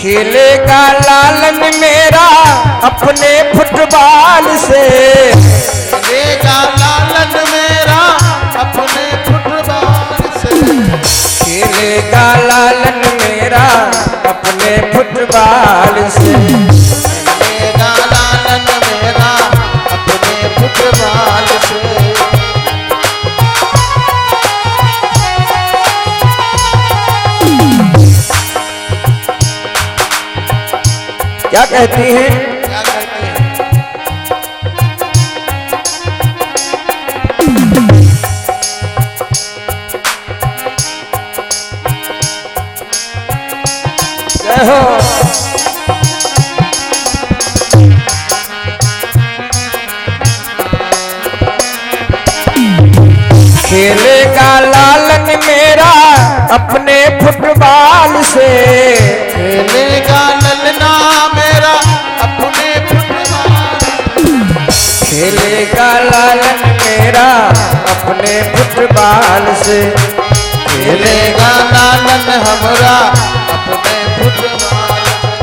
खेलेगा लालन मेरा अपने फुटबॉल से, खेलेगा लालन मेरा अपने फुटबॉल से, खेलेगा लालन मेरा अपने फुटबॉल से, खेलेगा लालन मेरा अपने फुटबॉल से। क्या कहती हैं? क्या कहते हैं? जय हो। खेलेगा लालन मेरा अपने फुटबॉल से, खेलेगा ललना मेरा अपने फुटबॉल से, खेलेगा लालन मेरा अपने फुटबॉल से, खेलेगा लालन हमरा अपने फुटबॉल से।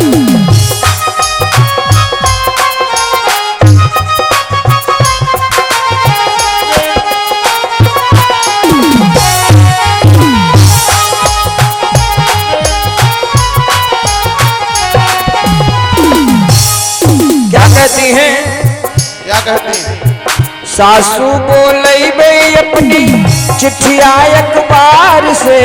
क्या कहती हैं? क्या कहती हैं? सासू बोलई बई अपनी चिट्ठिया अखबार से,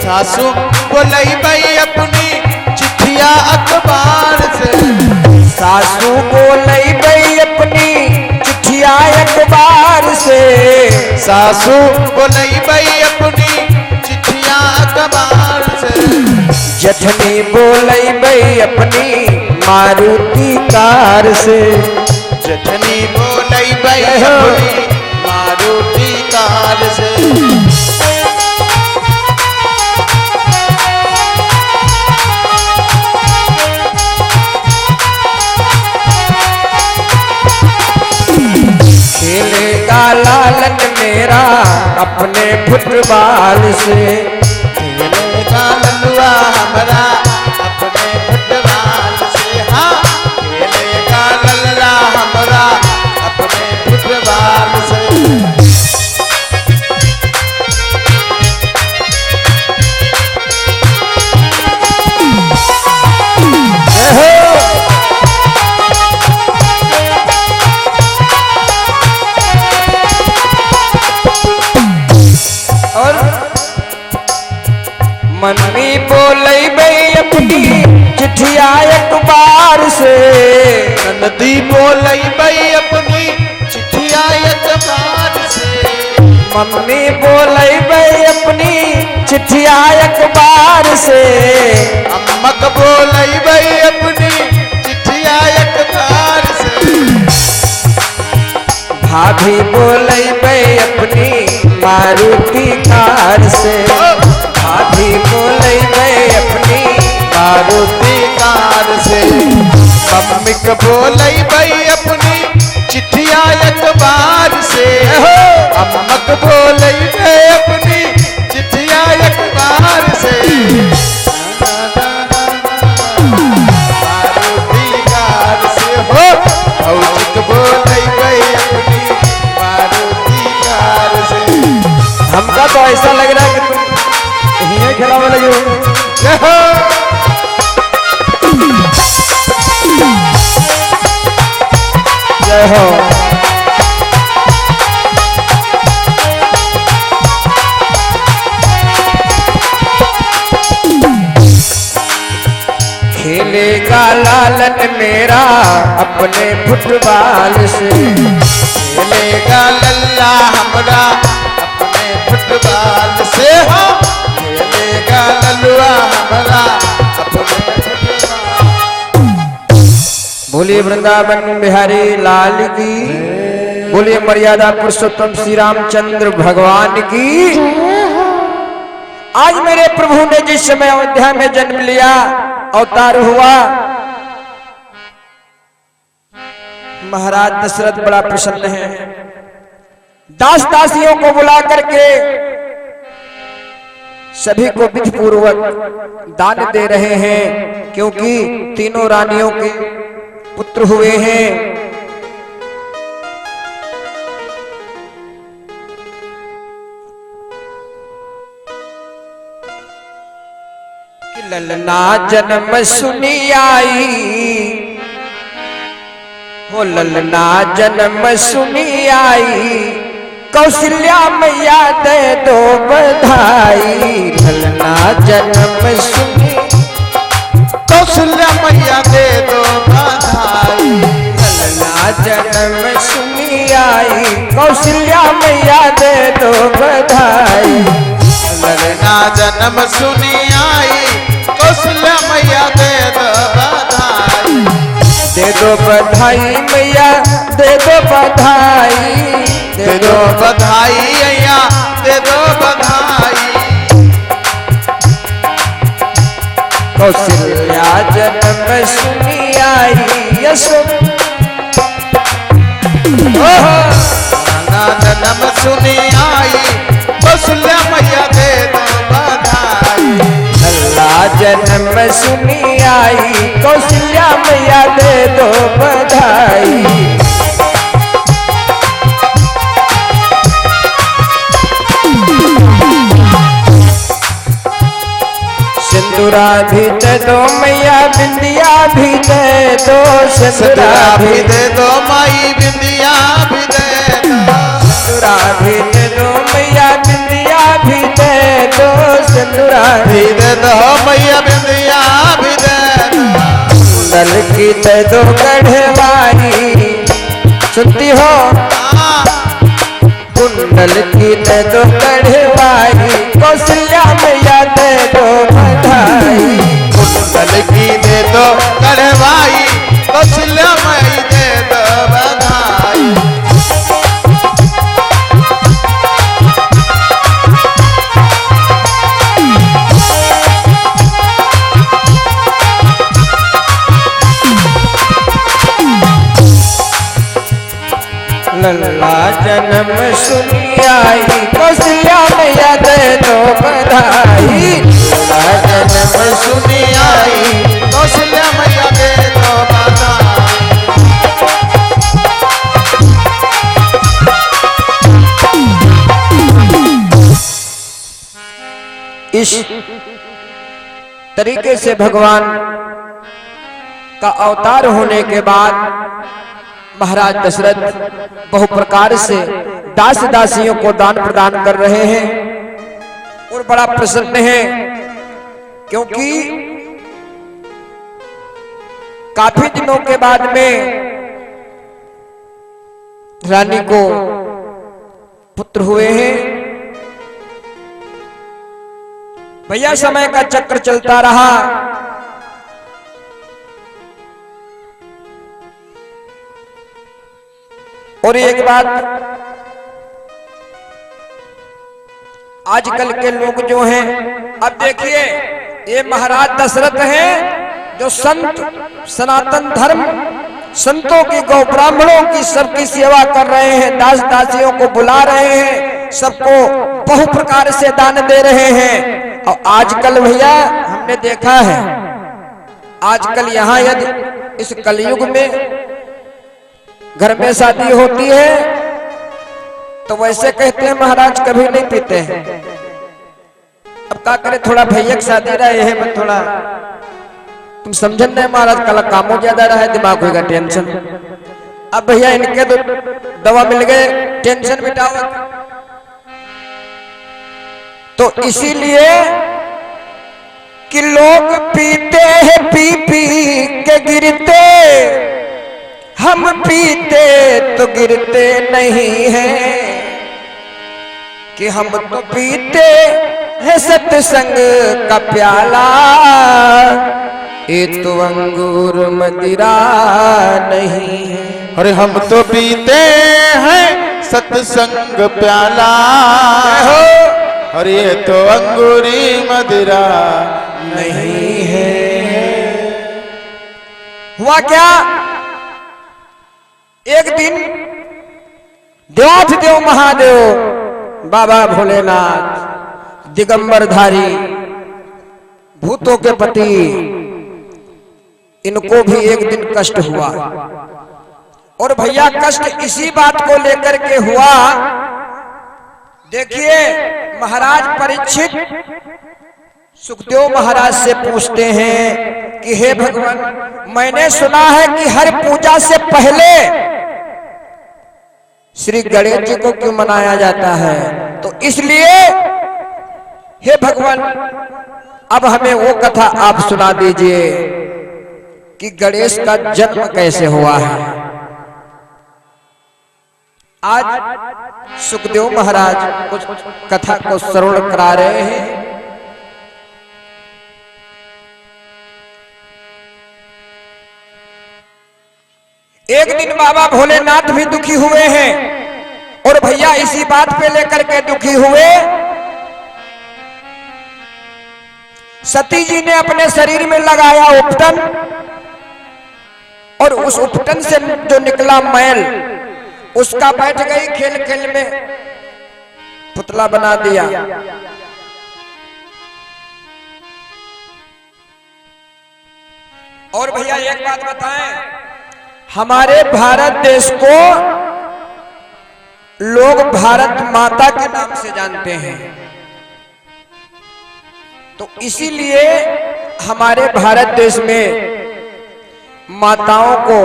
सासू बोलई बई अपनी चिट्ठिया अखबार से, सासू बोलई बई अपनी चिट्ठिया अखबार से, सासू बोलई बई अपनी चिट्ठिया अखबार से, जठनी बोलई बई अपनी मारुति कार से, जठनी बोलई बई अपनी मारुति कार से। खेलेगा लालन मेरा अपने फुटबॉल से, खेलेगा ललुआ हमरा अपने फुटबॉल से, हाँ खेलेगा लल्ला हमरा अपने फुटबॉल से। जय हो। और मम्मी बोलई बई अपनी चिट्ठिया अखबार से, नदी बोलई बई अपनी चिट्ठिया अखबार से, मम्मी बोलई बई अपनी चिट्ठिया अखबार से, अम्मक बोलई बई अपनी चिट्ठिया अखबार से, भाभी बोलई बई अपनी मारुति कार से, भाभी बोलई बई अपनी मारुति कार से, मम्मिक बोलई बई अपनी चिट्ठिया अखबार से, अम्मक बोलई बई अपनी चिट्ठिया अखबार से। मारुति कार से हो भौजिक बोलई बई अपनी मारुति कार से। हमका तो ऐसा लग रहा है कि तुम यहीं खिलाने लगे हो। जय हो। खेलेगा लालन मेरा अपने फुटबॉल से, खेलेगा लल्ला हमरा अपने फुटबॉल से, हो खेलेगा लल्लुआ हमरा अपने फुटबॉल। बोलिए वृंदावन बिहारी लाल की, बोलिए मर्यादा पुरुषोत्तम श्री रामचंद्र भगवान की। आज मेरे प्रभु ने जिस समय अयोध्या में जन्म लिया, अवतार हुआ, महाराज दशरथ बड़ा प्रसन्न है। दास दासियों को बुला करके सभी को विधि पूर्वक दान दे रहे हैं, क्योंकि तीनों रानियों के पुत्र हुए हैं। ललना जन्म सुनी आई, हो ललना जन्म सुनी आई, कौशल्या मैया दे दो बधाई। ललना जन्म सुनी, कौशल्या मैया दे दो बधाई। ललना जन्म सुनी आई, कौशल्या मैया दे दो बधाई। ललना जन्म सुनी आई, कौशल्या मैया दे दो बधाई। दे दो बधाई मैया, दे दो बधाई, दे दो बधाई अय्या, दे दो बधाई। कौशल्या जन्म सुनी आई, यशो ललना जन्म सुनी आई, कौशल्या मैया दे दो बधाई। लल्ला जन्म सुनी आई, कौशल्या मैया दे दो बधाई। सिंदूरा भी दे दो मैया, बिंदिया भी दे दो। सिंदूरा भी दे दो माई, बिंदिया भी दे दो। सिंदूरा भी दे दो मैया, बिंदिया भी दे दो। सिंदूरा भी दे दो मैया, बिंदिया भी दे दो। कुंडल की दे दो गढ़वाई, सुनती हो? कुंडल की दे दो गढ़वाई, कौशल्या मैया दे दो बधाई। कुंडल की दे दो गढ़वाई, कौशल्या मैया दे दो बधाई। लल्ला जन्म सुनी आई, कौशल्या मैया दे दो बधाई। लल्ला जन्म सुनी आई, कौशल्या मैया दे दो बधाई। इस तरीके से भगवान का अवतार होने के बाद महाराज दशरथ बहु प्रकार से दास दासियों को दान प्रदान कर रहे हैं और बड़ा प्रसन्न है, क्योंकि काफी दिनों के बाद में रानी को पुत्र हुए हैं। भैया समय का चक्र चलता रहा, और एक बात, आजकल के लोग जो हैं, अब देखिए ये महाराज दशरथ हैं जो संत सनातन धर्म संतों की गौ ब्राह्मणों की सबकी सेवा कर रहे हैं, दास दासियों को बुला रहे हैं, सबको बहु प्रकार से दान दे रहे हैं। और आजकल भैया हमने देखा है, आजकल यहाँ यदि इस कलयुग में घर में शादी होती है तो वैसे कहते हैं महाराज कभी नहीं पीते हैं। अब क्या करे, थोड़ा भैया की शादी रहे है, मैं थोड़ा तुम समझन नहीं महाराज, कल कामों ज्यादा रहा है, दिमाग होगा टेंशन। अब भैया इनके तो दवा मिल गए, टेंशन मिटाओ। तो इसीलिए कि लोग पीते हैं, पी पी के गिरते, हम पीते तो गिरते नहीं हैं, कि हम तो पीते हैं सत्संग का प्याला, ये तो अंगूर मदिरा नहीं है। अरे हम तो पीते हैं सत्संग प्याला, और ये तो अंगूरी मदिरा नहीं है। हुआ क्या, एक दिन देवाधिदेव महादेव बाबा भोलेनाथ दिगंबरधारी भूतों के पति, इनको भी एक दिन कष्ट हुआ। और भैया कष्ट इसी बात को लेकर के हुआ। देखिए महाराज परीक्षित सुखदेव महाराज से पूछते हैं कि हे भगवान, मैंने सुना है कि हर पूजा से पहले श्री गणेश जी को क्यों मनाया जाता है? तो इसलिए हे भगवान, अब हमें वो कथा आप सुना दीजिए कि गणेश का जन्म कैसे हुआ है। आज सुखदेव महाराज कुछ कथा को श्रवण करा रहे हैं। एक दिन बाबा भोलेनाथ भी दुखी हुए हैं और भैया इसी बात पे लेकर के दुखी हुए। सती जी ने अपने शरीर में लगाया उपटन और उस उपटन से जो निकला मैल उसका बैठ गई, खेल खेल में पुतला बना दिया। और भैया एक बात बताएं, हमारे भारत देश को लोग भारत माता के नाम से जानते हैं, तो इसीलिए हमारे भारत देश में माताओं को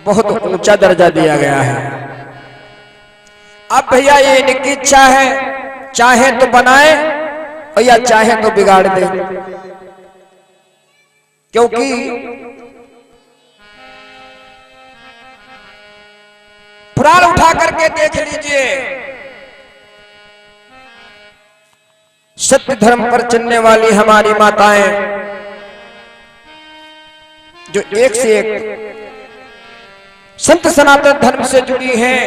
बहुत ऊंचा दर्जा दिया गया है। अब भैया ये इनकी इच्छा है, चाहे तो बनाए और या चाहे तो बिगाड़ दे, क्योंकि पुराण उठा करके देख लीजिए, सत्य धर्म पर चलने वाली हमारी माताएं जो एक से एक संत सनातन धर्म से जुड़ी हैं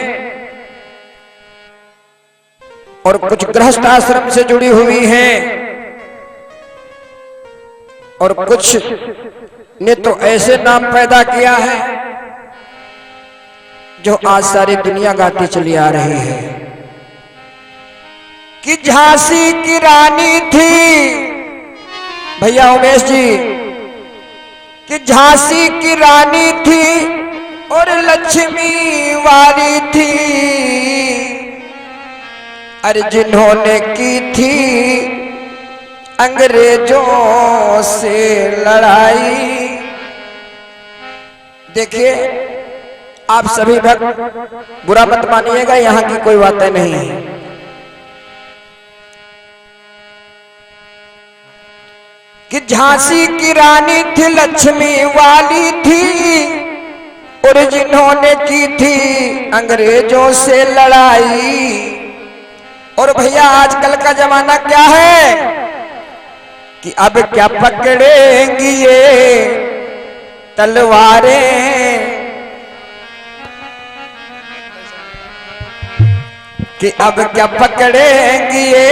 और कुछ गृहस्थ आश्रम से जुड़ी हुई हैं और कुछ ने तो ऐसे नाम पैदा किया है जो आज सारी दुनिया गाती चली आ रही है कि झांसी की रानी थी, भैया उमेश जी, कि झांसी की रानी थी और लक्ष्मी वाली थी, अरे जिन्होंने की थी अंग्रेजों से लड़ाई। देखिए आप सभी भक्त बुरा मत मानिएगा, यहां की कोई बातें नहीं है। कि झांसी की रानी थी, लक्ष्मी वाली थी और जिन्होंने की थी अंग्रेजों से लड़ाई। और भैया आजकल का जमाना क्या है कि अब क्या पकड़ेंगी ये तलवारें, कि अब क्या पकड़ेंगी ये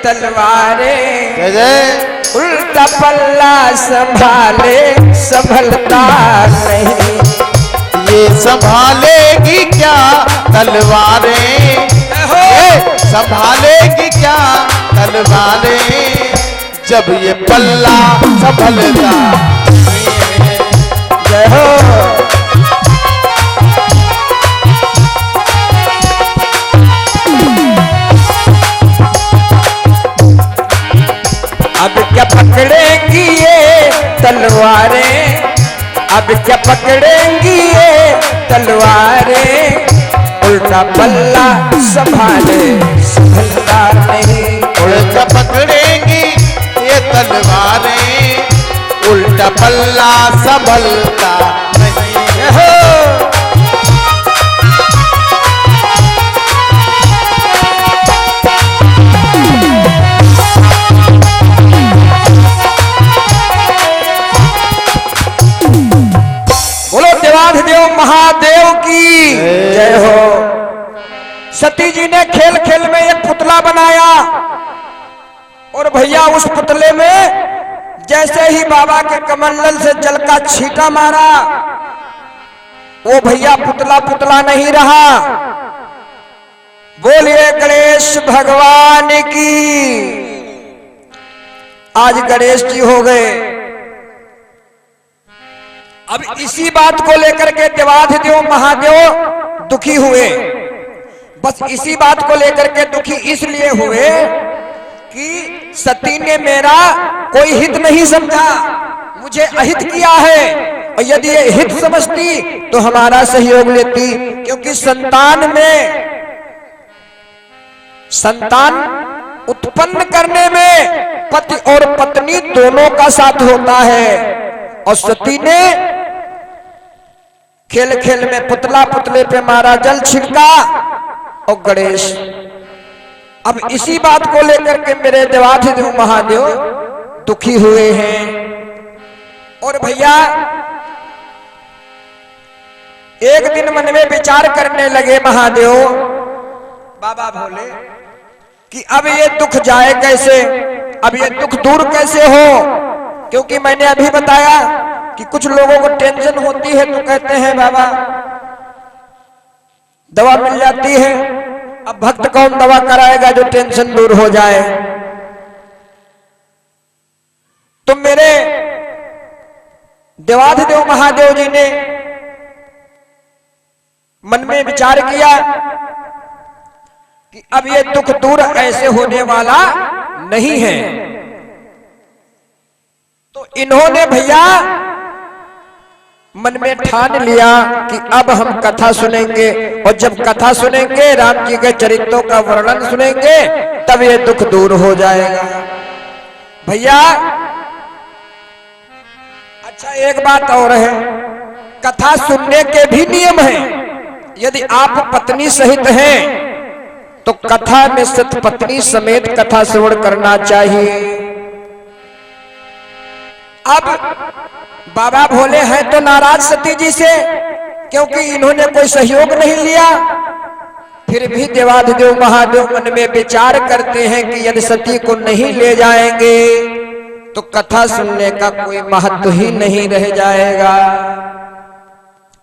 तलवारें। जय जय। उल्टा पल्ला संभाले संभलता नहीं, ये संभालेगी क्या तलवारें, संभालेगी क्या तलवारें, जब ये पल्ला संभलता। जय हो। अब क्या पकड़ेंगी ये तलवारें, अब क्या पकड़ेंगी ये तलवारें, उल्टा पल्ला संभाले संभलता नहीं। उल्टा पकड़ेंगी ये तलवारें, उल्टा पल्ला संभलता नहीं। हो। बोलो देवाधिदेव महादेव की जय हो। सती जी ने खेल खेल में एक पुतला बनाया और भैया उस पुतले में जैसे ही बाबा के कमंडल से जल का छींटा मारा, वो भैया पुतला पुतला नहीं रहा, बोलिए गणेश भगवान की। आज गणेश जी हो गए। अब इसी बात को लेकर के देवाधिदेव महादेव दुखी हुए। बस इसी बात को लेकर के दुखी इसलिए हुए कि सती ने मेरा कोई हित नहीं समझा, मुझे अहित किया है, और यदि ये हित समझती तो हमारा सहयोग लेती, क्योंकि संतान उत्पन्न करने में पति और पत्नी दोनों का साथ होता है। और सती ने खेल खेल में पुतले पे मारा जल छिड़का और गणेश। अब इसी बात को लेकर के मेरे देवाधिदेव महादेव दुखी हुए हैं। और भैया एक दिन मन में विचार करने लगे महादेव बाबा भोले कि अब ये दुख जाए कैसे, अब ये दुख दूर कैसे हो। क्योंकि मैंने अभी बताया कि कुछ लोगों को टेंशन होती है तो कहते हैं बाबा दवा मिल जाती है। अब भक्त कौन दवा कराएगा जो टेंशन दूर हो जाए। तो मेरे देवाधिदेव महादेव जी ने मन में विचार किया कि अब ये दुख दूर ऐसे होने वाला नहीं है। तो इन्होंने भैया मन में ठान लिया कि अब हम कथा सुनेंगे, और जब कथा सुनेंगे राम जी के चरित्रों का वर्णन सुनेंगे तब ये दुख दूर हो जाएगा। भैया अच्छा एक बात और है, कथा सुनने के भी नियम हैं। यदि आप पत्नी सहित हैं तो कथा में सतपत्नी समेत कथा श्रवण करना चाहिए। अब बाबा भोले हैं तो नाराज सती जी से, क्योंकि इन्होंने कोई सहयोग नहीं लिया। फिर भी देवाधिदेव महादेव मन में विचार करते हैं कि यदि सती को नहीं ले जाएंगे तो कथा सुनने का कोई महत्व ही नहीं रह जाएगा।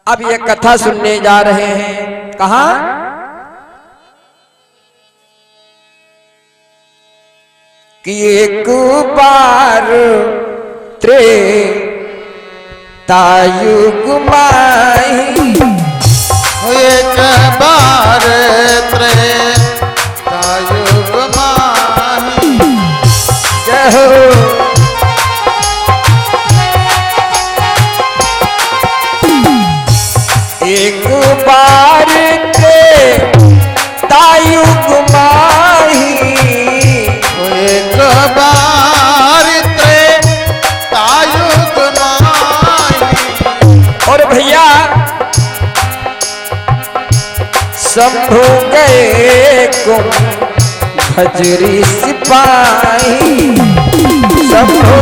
अब ये कथा सुनने जा रहे हैं कहां? कि एक बार त्रेतायुग माही, एक बार त्रेतायुग माही, जय हो। एक बार त्रेतायुग माही, एक बार त्रेतायुग माही। और भैया शंभु गए कुंभजरी सिपाही, शंभु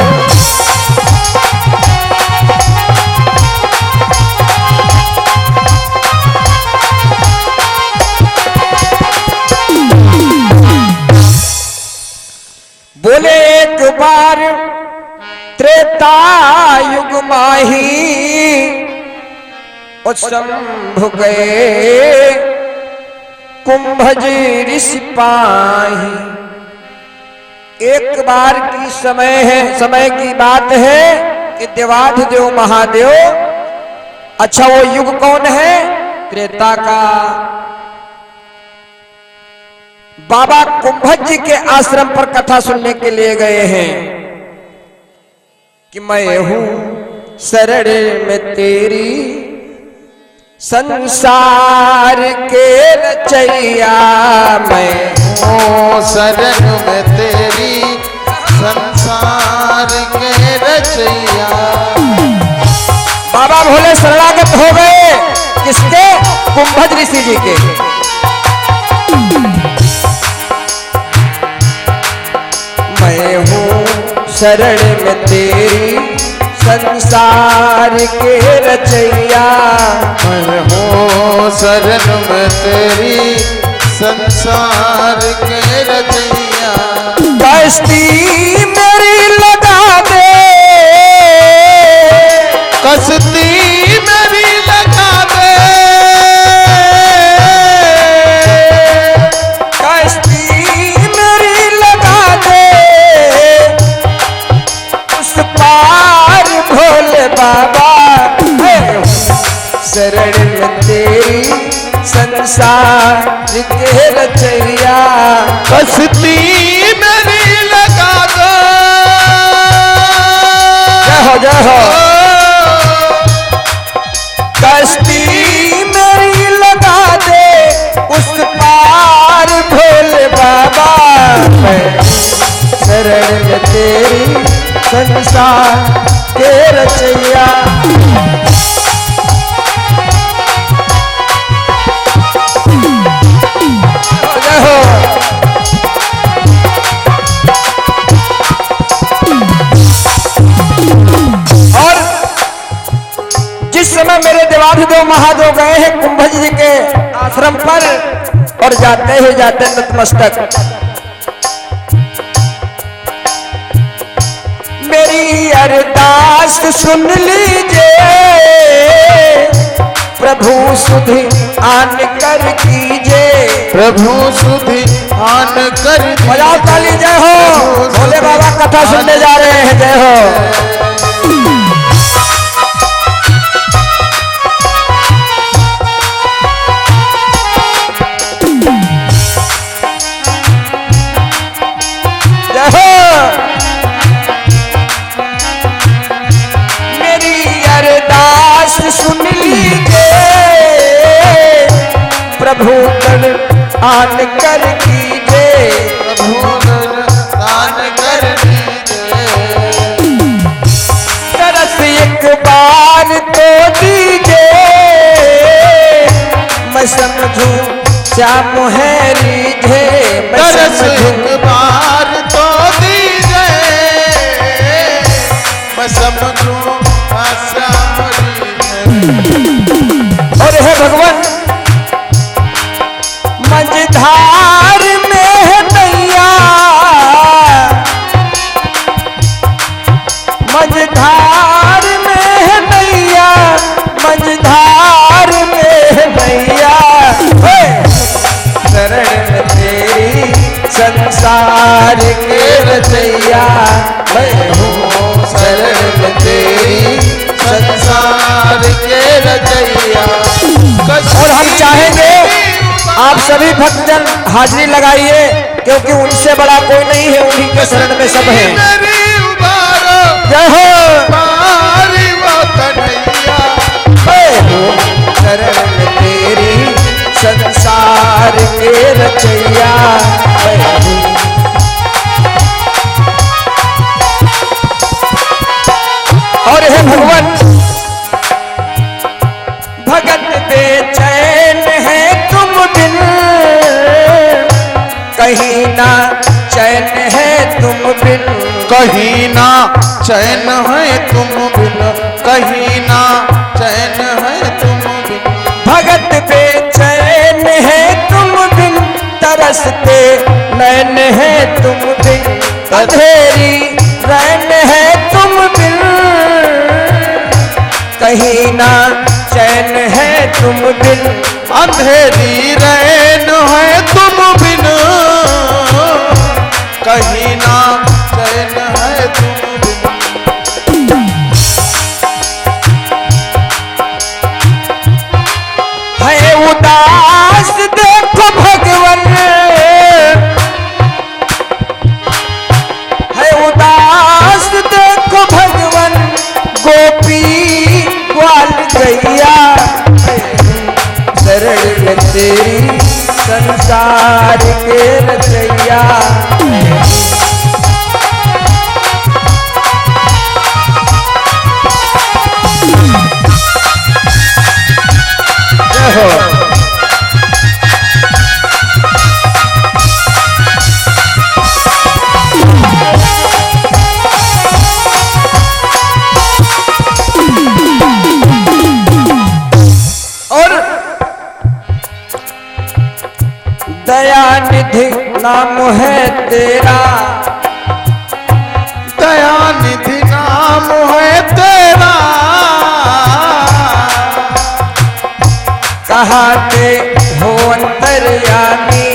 बोले एक बार त्रेतायुग माही, और शंभु गए कुंभजरी सिपाही। एक बार की समय की बात है कि देवाधिदेव महादेव, अच्छा वो युग कौन है? त्रेता का। बाबा कुंभज जी के आश्रम पर कथा सुनने के लिए गए हैं कि मैं हूं शरण में तेरी संसार के रचैया, मैं हूं शरण में तेरी संसार के रचैया। बाबा भोले शरणागत हो गए किसके? कुंभज ऋषि जी के। मैं हूँ शरण में तेरी संसार के रचैया, मैं हूँ शरण में तेरी संसार के रचैया। कश्ती मेरी लगा दे, कश्ती मेरी लगा दे, संसार के रचैया। कश्ती मेरी लगा दो, जय हो कश्ती मेरी लगा दे उस पार भोले बाबा। मैं शरण में तेरी संसार के रचैया। जय हो और जिस समय मेरे देवाधिदेव महादेव गए हैं कुंभज जी के आश्रम पर और जाते ही जाते नतमस्तक मेरी अरदास सुन लीजिए प्रभु सुधि आन कर कीजिए। प्रभु सुधि आन कर बजाओ ताली। जय हो भोले बाबा कथा सुनने जा रहे हैं। जय हो सुन लीजिए प्रभु कर आन कर कीजिए। प्रभु दान कर दीजिए। तरस एक बार तो दीजिए मैं समझूं श्याम है रीझे। तरस एक बार तो दीजिए मैं समझूं श्याम और है भगवान मझधार में है नैया। मझधार में है नैया। मझधार में है नैया। शरण में तेरी संसार के रचैया। मैं हूँ शरण में तेरी संसार के रचैया। और हम चाहेंगे आप सभी भक्तजन हाजिरी लगाइए क्योंकि उनसे बड़ा कोई नहीं है, उन्हीं के शरण में सब है। जय हो शरण में तेरी संसार के रचैया। और हे भगवान भगत बेचैन है तुम बिन कहीं ना चैन है तुम बिन। कहीं ना चैन है तुम बिन, कहीं ना चैन है तुम बिन। भगत बेचैन है तुम बिन तरसते नैन है तुम बिन। अंधेरी रैन है तुम बिन कहीं ना चैन है तुम बिन। अंधेरी रैन है तुम बिन कहीं ना चैन है तुम बिन। है उदास देखो भगवन है उदास देखो भगवन गोपी ग्वाल गैया। शरण में तेरी संसार के रचैया। जय हो दयानिधि नाम है तेरा। दयानिधि नाम है तेरा। कहाते हो अंतर्यामी।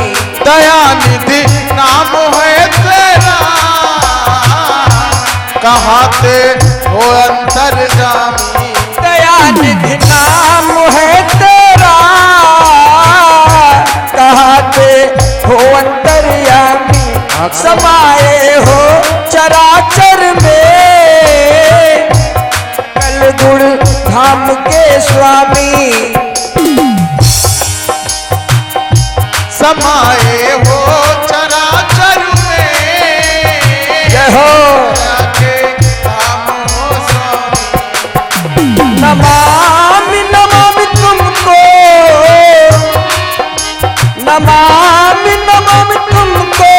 दयानिधि नाम है तेरा। कहाते हो अंतर्यामी। दयानिधि नाम है तेरा। समाये हो चराचर में, कल गुण धाम के स्वामी समाये हो चराचर में, जय हो। के धाम हो स्वामी। नमामि नमामि तुमको, नमामि नमामि तुमको,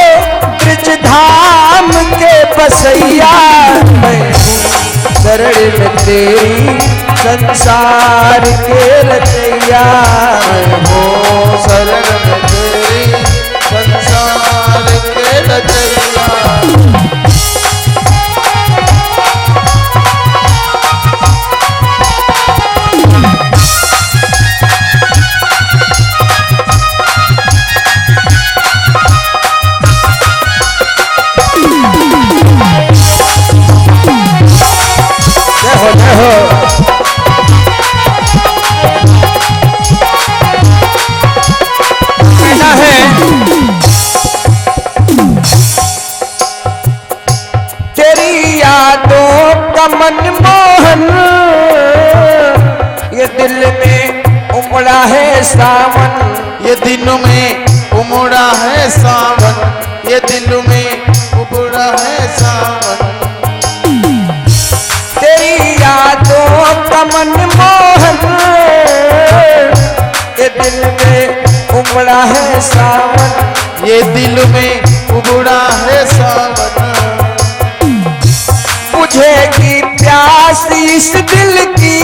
ब्रज धाम के बसैया मैं हूँ शरण में तेरी संसार के रचैया, मैं हूँ शरण में तेरी संसार के रचैया। जय हो। कहना है तेरी यादों का मनमोहन, ये दिल में उमड़ा है सावन, ये दिल में उमड़ा है सावन, ये दिल में उमड़ा है सावन। तेरी यादों का मनमोहन, ये दिल में उमड़ा है सावन, ये दिल में उमड़ा है सावन। बुझेगी प्यास इस दिल की,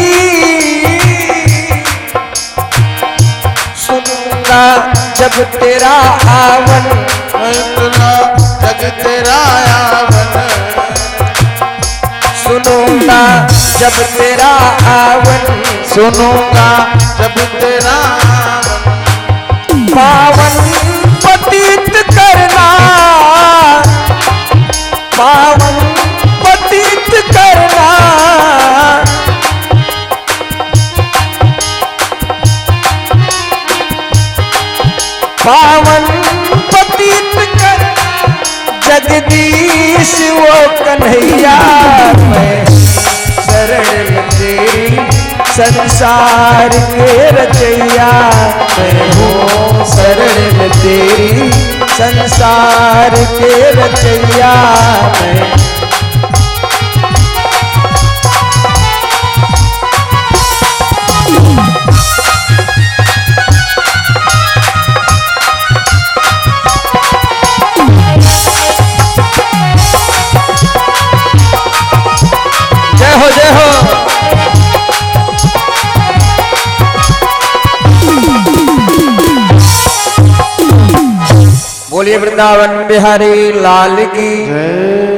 सुनूंगा जब तेरा आवन, सुनूंगा जग तेरा आवन, सुनूंगा जब तेरा आवन, सुनूंगा जब तेरा आवन। पावन पतित करना, पावन पतित करना, पावन पतित करना, जगदीश वो कन्हैया मैं शरण में तेरी संसार के रचैया, मैं हूँ शरण में तेरी संसार के रचैया मैं। जय हो जय हो। बोलिए वृंदावन बिहारी लाल की जय।